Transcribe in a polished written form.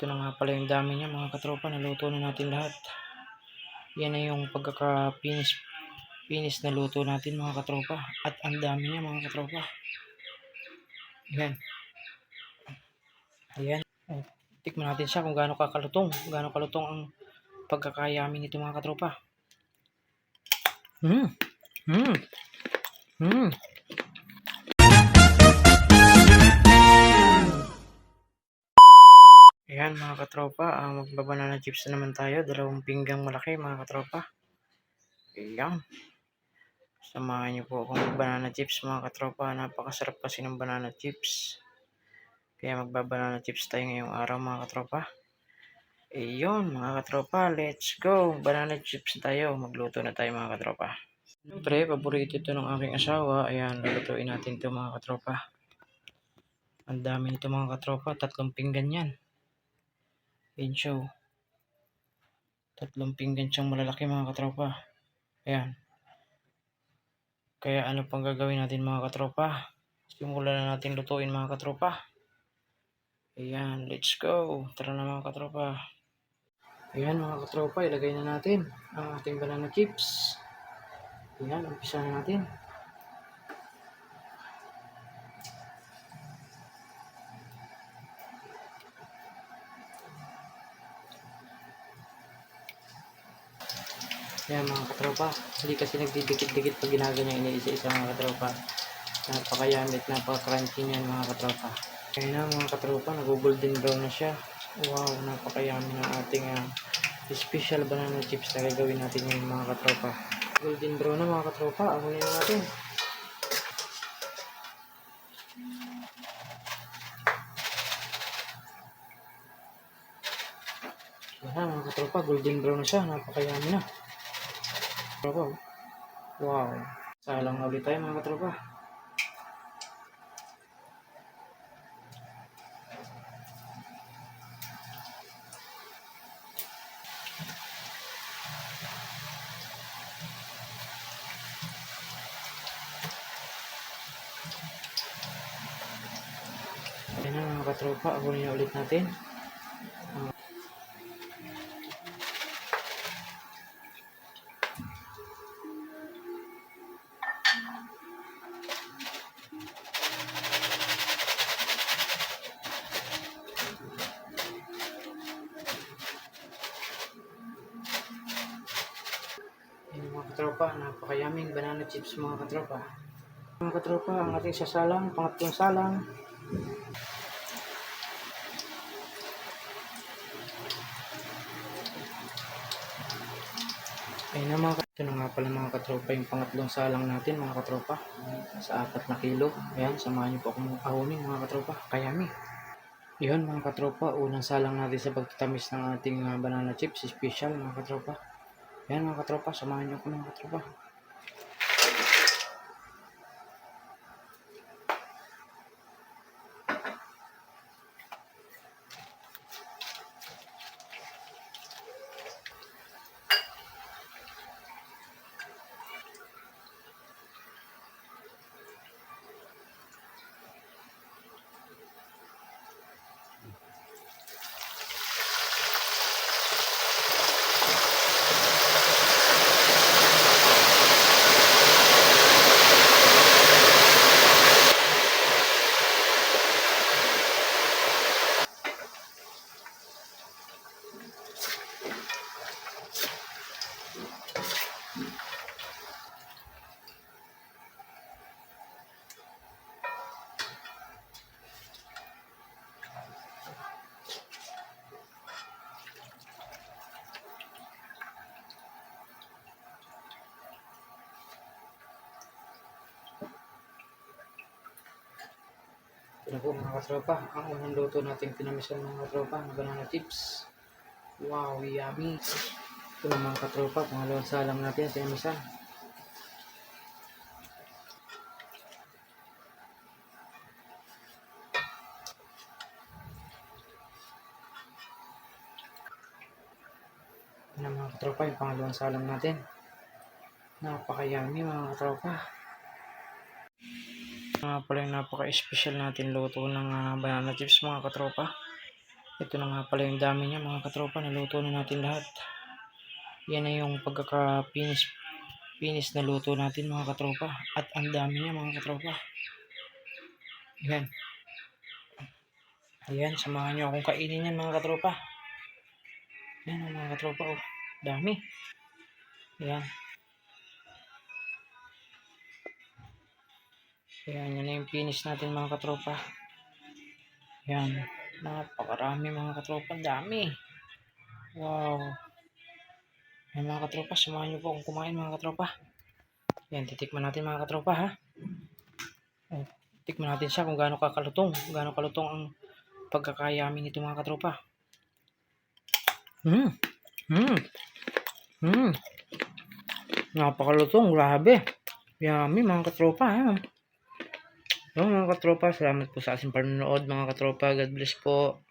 Ito na nga pala yung dami niya mga katropa, naluto na natin lahat. Yan na yung pagkaka-finish na luto natin mga katropa. At ang dami niya mga katropa. Yan. Ayan. Tikman natin siya kung gaano kalutong ang pagkakayami nito mga katropa. Hmm. Hmm. Hmm. Ayan mga katropa, magbabanana chips na naman tayo. 2 pinggang malaki mga katropa. Ayan. Samahan niyo po akong mag-banana chips mga katropa. Napakasarap kasi ng banana chips. Kaya magbabanana chips tayo ngayong araw mga katropa. Ayun mga katropa, let's go. Banana chips tayo. Magluto na tayo mga katropa. Siyempre, paborito ito ng aking asawa. Ayan, lulutuin natin ito mga katropa. Ang dami nito mga katropa. 3 pinggan yan. Ayan siya. 3 pinggan siyang malalaki mga katropa. Ayan. Kaya ano pang gagawin natin mga katropa? Simulan na natin lutuin mga katropa. Ayan, let's go. Tara na mga katropa. Ayan mga katropa, ilagay na natin ang ating banana chips. Ayan, umpisa na natin. Ayan mga katropa, hindi kasi nagdidikit-dikit pag ginaganyan iniisa-isa mga katropa. Napakayamit, napaka-crunchy niyan mga katropa. Ayan na mga katropa, nag-golden brown na siya. Wow, napakayami ng ating special banana chips na gagawin natin ngayon mga katropa. Golden brown na mga katropa, amoy na natin. Ayan mga katropa, golden brown na siya, napakayami na. Katropa, wow. Salang na ulit tayo mga katropa. Ayan na mga katropa, abunin na ulit natin. Ayan mga katropa, napakayaming banana chips mga katropa. Mga katropa, ang ating sasalang, pangatlong salang. Ayun na mga katropa, ito na nga pala mga katropa yung pangatlong salang natin mga katropa. Sa 4 na kilo. Ayan, samahan niyo po akong ahunin mga katropa. Kayami. Yun mga katropa, unang salang natin sa pagtatamis ng ating banana chips special mga katropa. Ayan mga katropa, samahan niyo ako mga katropa. Ito na po mga katropa, ang unang luto natin pinamisan mga katropa ng banana chips. Wow, yummy! Ito na mga katropa, pangalawang salang natin pinamisan. Ito na mga katropa, yung pangalawang salang natin. Napakayami mga katropa. Pala yung napaka-special natin luto ng banana chips mga katropa. Ito na nga pala yung dami niya mga katropa. Naluto na natin lahat. Yan na yung pagkaka-finish na luto natin mga katropa. At ang dami niya mga katropa. Yan. Ayan, samahan nyo akong kainin yan mga katropa. Yan mga katropa. Oh, dami. Yan. Yan, yan na yung finish natin mga katropa. Yan. Napakarami mga katropa. Dami. Wow. Yan mga katropa. Samahan nyo po akong kumain mga katropa. Yan, titikman natin mga katropa ha. Oh, tikman natin siya kung gaano kakalutong. Gaano kalutong ang pagkakayami nito mga katropa. Napakalutong, grabe. Yummy mga katropa ha. So, mga katropa, salamat po sa ating panonood mga katropa. God bless po.